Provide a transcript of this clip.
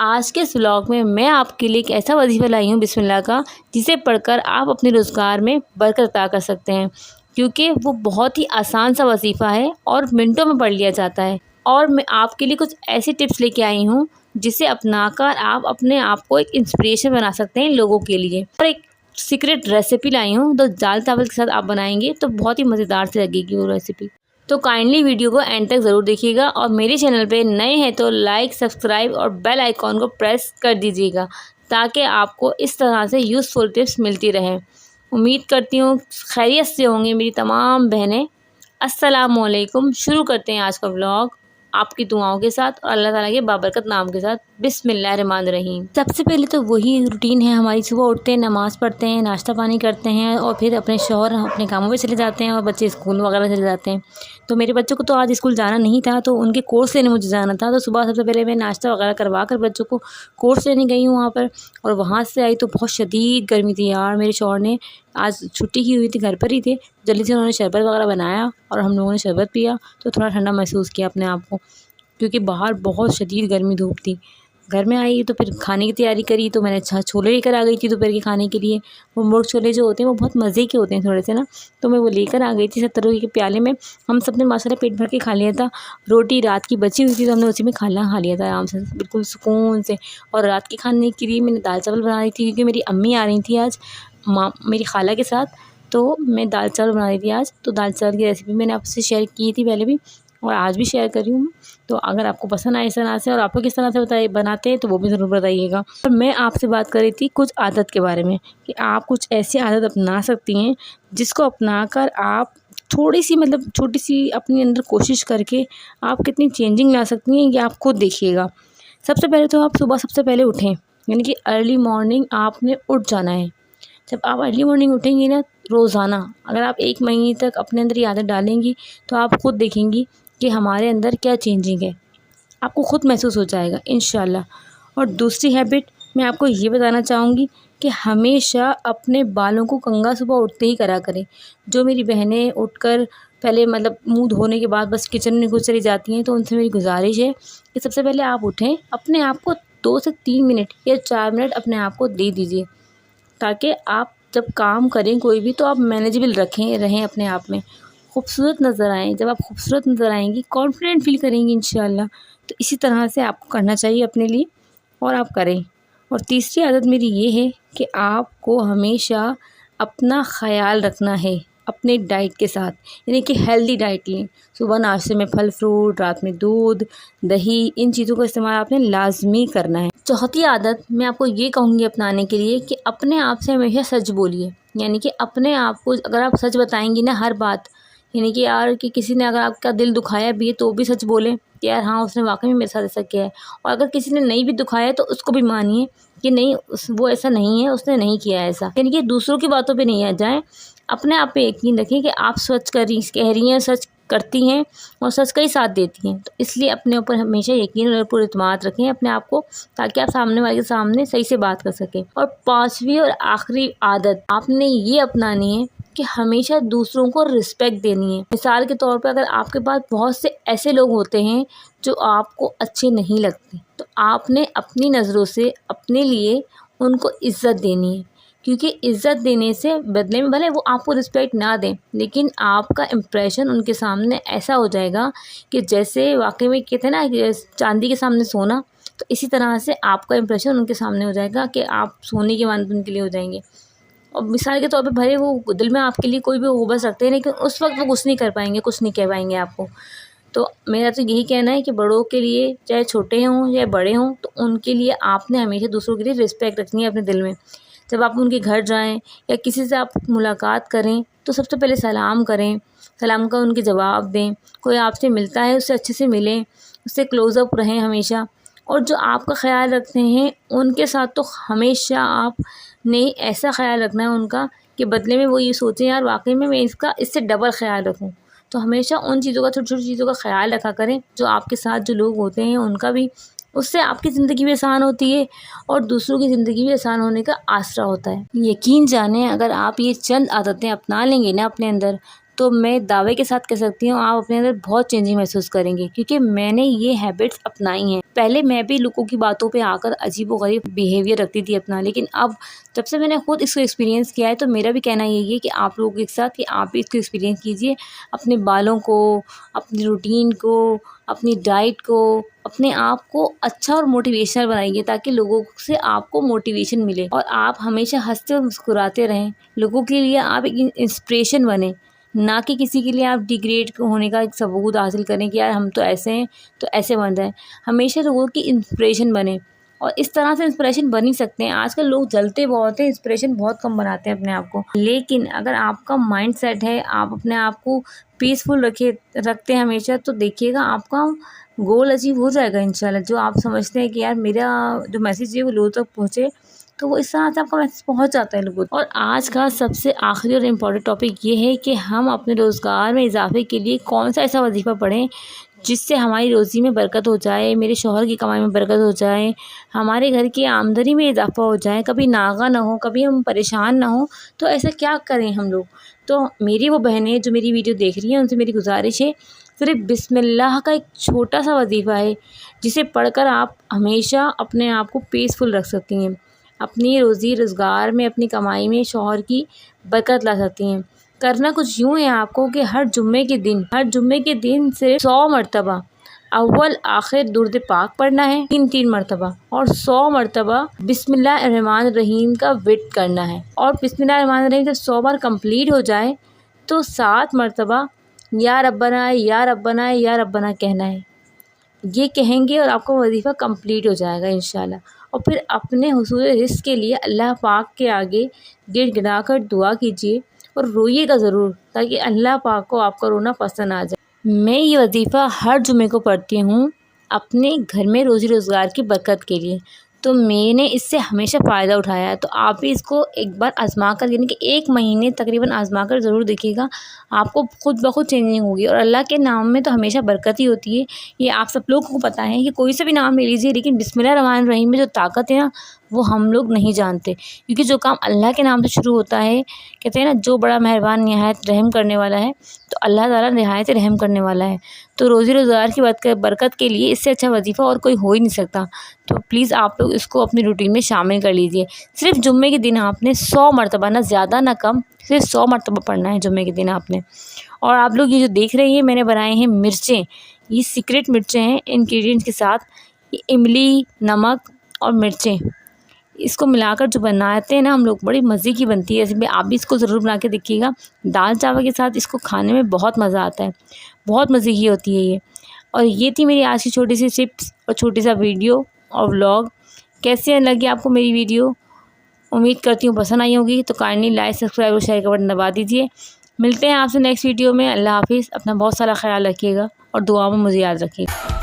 आज के इस व्लॉग में मैं आपके लिए एक ऐसा वजीफ़ा लाई हूँ बिस्मिल्लाह का, जिसे पढ़कर आप अपने रोज़गार में बरकत अता कर सकते हैं, क्योंकि वो बहुत ही आसान सा वजीफ़ा है और मिनटों में पढ़ लिया जाता है। और मैं आपके लिए कुछ ऐसी टिप्स लेके आई हूँ जिसे अपनाकर आप अपने आप को एक इंस्पिरेशन बना सकते हैं लोगों के लिए। और एक सीक्रेट रेसिपी लाई हूँ तो दाल चावल के साथ आप बनाएंगे तो बहुत ही मज़ेदार से लगेगी वो रेसिपी। तो काइंडली वीडियो को एंड तक ज़रूर देखिएगा और मेरे चैनल पे नए हैं तो लाइक, सब्सक्राइब और बेल आइकॉन को प्रेस कर दीजिएगा ताकि आपको इस तरह से यूज़फुल टिप्स मिलती रहें। उम्मीद करती हूँ खैरियत से होंगी मेरी तमाम बहनें। अस्सलामुअलैकुम। शुरू करते हैं आज का व्लॉग आपकी दुआओं के साथ और अल्लाह ताला के बाबरकत नाम के साथ। बिस्मिल्लाहिर्रहमानिर्रहीम। सबसे पहले तो वही रूटीन है हमारी, सुबह उठते हैं, नमाज़ पढ़ते हैं, नाश्ता पानी करते हैं और फिर अपने शौहर अपने कामों पे चले जाते हैं और बच्चे स्कूल वगैरह चले जाते हैं। तो मेरे बच्चों को तो आज स्कूल जाना नहीं था, तो उनके कोर्स लेने मुझे जाना था। तो सुबह सबसे पहले मैं नाश्ता वगैरह करवा कर बच्चों को कोर्स लेने गई हूँ वहाँ पर। और वहाँ से आई तो बहुत शदीद गर्मी थी यार। मेरे शौहर ने आज छुट्टी की हुई थी, घर पर ही थे, जल्दी से उन्होंने शरबत वगैरह बनाया और हम लोगों ने शरबत पिया तो थोड़ा ठंडा महसूस किया अपने आप को, क्योंकि बाहर बहुत शदीद गर्मी धूप थी। घर में आई तो फिर खाने की तैयारी करी, तो मैंने छोले लेकर आ गई थी दोपहर के खाने के लिए। वो मुर्ग छोले जो होते हैं वो बहुत मज़े के होते हैं थोड़े से ना, तो मैं वो लेकर आ गई थी 70 रुपये के प्याले में। हम सब ने माशाल्लाह पेट भर के खा लिया था। रोटी रात की बची हुई थी तो हमने उसी में खाना खा लिया था आराम से, बिल्कुल सुकून से। और रात के खाने के लिए मैंने दाल चावल बना रही थी, क्योंकि मेरी अम्मी आ रही थी आज मेरी खाला के साथ, तो मैं दाल चावल बना रही थी आज। तो दाल चावल की रेसिपी मैंने आपसे शेयर की थी पहले भी और आज भी शेयर कर रही हूँ। तो अगर आपको पसंद आए इस तरह से और आपको किस तरह से बनाते हैं तो वो भी ज़रूर बताइएगा। और मैं आपसे बात कर रही थी कुछ आदत के बारे में कि आप कुछ ऐसी आदत अपना सकती हैं जिसको अपनाकर आप थोड़ी सी छोटी सी अपने अंदर कोशिश करके आप कितनी चेंजिंग ला सकती हैं, ये आप खुद देखिएगा। सबसे पहले तो आप सुबह सबसे पहले उठें, यानी कि अर्ली मॉर्निंग आपने उठ जाना है। जब आप अर्ली मॉर्निंग उठेंगी ना रोज़ाना, अगर आप 1 महीने तक अपने अंदर ये आदत डालेंगी तो आप खुद देखेंगी कि हमारे अंदर क्या चेंजिंग है, आपको खुद महसूस हो जाएगा इंशाल्लाह। और दूसरी हैबिट मैं आपको ये बताना चाहूँगी कि हमेशा अपने बालों को कंघा सुबह उठते ही करा करें। जो मेरी बहनें उठकर पहले मुँह धोने के बाद बस किचन में घुस चली जाती हैं, तो उनसे मेरी गुजारिश है कि सबसे पहले आप उठें, अपने आप को 2 से 3 मिनट या 4 मिनट अपने आप को दे दीजिए, ताकि आप जब काम करें कोई भी तो आप मैनेजेबल रहें अपने आप में, खूबसूरत नज़र आएँ। जब आप खूबसूरत नज़र आएंगी कॉन्फिडेंट फील करेंगी इंशाल्लाह। तो इसी तरह से आपको करना चाहिए अपने लिए और आप करें। और तीसरी आदत मेरी ये है कि आपको हमेशा अपना ख़याल रखना है अपने डाइट के साथ, यानी कि हेल्दी डाइट लें। सुबह नाश्ते में फल फ्रूट, रात में दूध दही, इन चीज़ों का इस्तेमाल आपने लाजमी करना है। चौथी आदत मैं आपको ये कहूँगी अपनाने के लिए कि अपने आप से हमेशा सच बोलिए, यानी कि अपने आप को अगर आप सच बताएंगी ना हर बात, यानी कि यार कि किसी ने अगर आपका दिल दुखाया भी है तो भी सच बोलें कि यार हाँ उसने वाकई में मेरे साथ ऐसा किया है। और अगर किसी ने नहीं भी दुखाया तो उसको भी मानिए कि नहीं वो ऐसा नहीं है, उसने नहीं किया है ऐसा, यानी कि दूसरों की बातों पे नहीं आ जाएं। अपने आप पे यकीन रखें कि आप सच कह रही हैं, सच करती हैं और सच का ही साथ देती हैं। तो इसलिए अपने ऊपर हमेशा यकीन और पूरा एतमाद रखें अपने आप को, ताकि आप सामने वाले के सामने सही से बात कर सकें। और 5वीं और आखिरी आदत आपने ये अपनानी है कि हमेशा दूसरों को रिस्पेक्ट देनी है। मिसाल के तौर पर अगर आपके पास बहुत से ऐसे लोग होते हैं जो आपको अच्छे नहीं लगते, तो आपने अपनी नज़रों से अपने लिए उनको इज़्ज़त देनी है, क्योंकि इज़्ज़त देने से बदले में भले वो आपको रिस्पेक्ट ना दें, लेकिन आपका इम्प्रेशन उनके सामने ऐसा हो जाएगा कि जैसे वाकई में कहते हैं ना चांदी के सामने सोना, तो इसी तरह से आपका इम्प्रेशन उनके सामने हो जाएगा कि आप सोने के मानद उनके लिए हो जाएंगे। और मिसाल के तौर पे भले वो दिल में आपके लिए कोई भी उबस रखते हैं, लेकिन उस वक्त वो कुछ नहीं कर पाएंगे, कुछ नहीं कह पाएंगे आपको। तो मेरा तो यही कहना है कि बड़ों के लिए चाहे छोटे हों या बड़े हों, तो उनके लिए आपने हमेशा दूसरों के लिए रिस्पेक्ट रखनी है अपने दिल में। जब आप उनके घर जाएं या किसी से आप मुलाकात करें तो सबसे पहले सलाम करें, सलाम का उनके जवाब दें। कोई आपसे मिलता है उससे अच्छे से मिलें, उससे क्लोज़अप रहें हमेशा। और जो आपका ख्याल रखते हैं उनके साथ तो हमेशा आपने ऐसा ख्याल रखना है उनका कि बदले में वो ये सोचें यार वाकई में मैं इससे डबल ख्याल रखूं। तो हमेशा उन चीज़ों का, छोटी छोटी चीज़ों का ख्याल रखा करें। जो आपके साथ जो लोग होते हैं उनका भी, उससे आपकी ज़िंदगी भी आसान होती है और दूसरों की ज़िंदगी भी आसान होने का आसरा होता है। यकीन जाने अगर आप ये चंद आदतें अपना लेंगे ना अपने अंदर, तो मैं दावे के साथ कह सकती हूँ आप अपने अंदर बहुत चेंजिंग महसूस करेंगे, क्योंकि मैंने ये हैबिट्स अपनाई हैं। पहले मैं भी लोगों की बातों पे आकर अजीबोगरीब बिहेवियर रखती थी अपना, लेकिन अब जब से मैंने खुद इसको एक्सपीरियंस किया है तो मेरा भी कहना यही है कि आप लोगों के साथ कि आप भी इसको एक्सपीरियंस कीजिए। अपने बालों को, अपनी रूटीन को, अपनी डाइट को, अपने आप को अच्छा और मोटिवेशनल बनाइए, ताकि लोगों से आपको मोटिवेशन मिले और आप हमेशा हंसते और मुस्कुराते रहें। लोगों के लिए आप एक इंस्पिरेशन बने, ना कि किसी के लिए आप डिग्रेड होने का एक सबूत हासिल करें कि यार हम तो ऐसे हैं तो ऐसे बन रहे हैं। हमेशा लोगों की इंस्पिरेशन बने, और इस तरह से इंस्पिरेशन बन ही सकते हैं। आजकल लोग जलते बहुत हैं, इंस्पिरेशन बहुत कम बनाते हैं अपने आप को। लेकिन अगर आपका माइंड सेट है, आप अपने आप को पीसफुल रखते हैं हमेशा, तो देखिएगा आपका गोल अचीव हो जाएगा इंशाल्लाह। जो आप समझते हैं कि यार मेरा जो मैसेज है वो लोगों तक पहुँचे, तो वो इस तरह से आपका मैसेज पहुँच जाता है लोगों तक। और आज का सबसे आखिरी और इम्पॉर्टेंट टॉपिक ये है कि हम अपने रोज़गार में इजाफे के लिए कौन सा ऐसा वजीफ़ा पढ़ें जिससे हमारी रोज़ी में बरकत हो जाए, मेरे शौहर की कमाई में बरकत हो जाए, हमारे घर की आमदनी में इजाफा हो जाए, कभी नागा ना हो, कभी हम परेशान ना हो। तो ऐसा क्या करें हम लोग? तो मेरी वो बहनें जो मेरी वीडियो देख रही हैं उनसे मेरी गुजारिश है, सिर्फ बिस्मिल्लाह का एक छोटा सा वजीफ़ा है जिसे पढ़कर आप हमेशा अपने आप को पीसफुल रख सकती हैं। अपनी रोज़ी रोज़गार में, अपनी कमाई में शौहर की बरकत ला सकती हैं। करना कुछ यूँ है आपको कि हर जुम्मे के दिन सिर्फ 100 मरतबा अव्वल आखिर दुरूद पाक पढ़ना है, 3 मरतबा, और 100 मरतबा बिस्मिल्लाहिर्रहमानिर्रहीम का विर्द करना है। और बिस्मिल्लाहिर्रहमानिर्रहीम जब 100 बार कंप्लीट हो जाए तो 7 मरतबा या रब्बना या रब्बना या रब्बना कहना है। ये कहेंगे और आपका वजीफ़ा कंप्लीट हो जाएगा इंशाल्लाह। और फिर अपने हुसूल रिज़्क़ के लिए अल्लाह पाक के आगे गिड़गिड़ा कर दुआ कीजिए और रोइएगा ज़रूर, ताकि अल्लाह पाक को आपका रोना पसंद आ जाए। मैं ये वजीफ़ा हर जुमे को पढ़ती हूँ अपने घर में रोज़ी रोज़गार की बरकत के लिए, तो मैंने इससे हमेशा फ़ायदा उठाया है। तो आप भी इसको एक बार आज़मा कर, यानी कि 1 महीने तकरीबन आज़मा कर ज़रूर देखिएगा, आपको खुद ब खुद चेंजिंग होगी। और अल्लाह के नाम में तो हमेशा बरकत ही होती है, ये आप सब लोगों को पता है कि कोई सा भी नाम ले लीजिए, लेकिन बिस्मिल्लाहिर्रहमानिर्रहीम में जो ताकत है ना, वो हम लोग नहीं जानते। क्योंकि जो काम अल्लाह के नाम से शुरू होता है, कहते हैं ना, जो बड़ा मेहरबान निहायत रहम करने वाला है, तो अल्लाह ताला निहायत रहम करने वाला है। तो रोज़ी रोज़गार की बरकत के लिए इससे अच्छा वजीफ़ा और कोई हो ही नहीं सकता। तो प्लीज़ आप लोग इसको अपनी रूटीन में शामिल कर लीजिए। सिर्फ जुम्मे के दिन आपने 100 मरतबा, ना ज़्यादा ना कम, सिर्फ 100 मरतबा पढ़ना है जुम्मे के दिन आपने। और आप लोग ये जो देख रहे हैं, मैंने बनाए हैं मिर्चें, ये सीक्रेट मिर्चें हैं इंग्रेडिएंट्स के साथ, ये इमली, नमक और मिर्चें, इसको मिलाकर जो बनाते हैं ना हम लोग, बड़ी मज़े की बनती है। ऐसे में आप भी इसको ज़रूर बना के देखिएगा। दाल चावल के साथ इसको खाने में बहुत मज़ा आता है, बहुत मज़े की होती है ये। और ये थी मेरी आज की छोटी सी टिप्स और छोटी सा वीडियो और व्लॉग। कैसे लगी आपको मेरी वीडियो? उम्मीद करती हूँ पसंद आई होगी। तो काइंडली लाइक, सब्सक्राइब और शेयर का बटन दबा दीजिए। मिलते हैं आपसे नेक्स्ट वीडियो में। अल्लाह हाफिज़। अपना बहुत सारा ख्याल रखिएगा और दुआ में मुझे याद रखिएगा।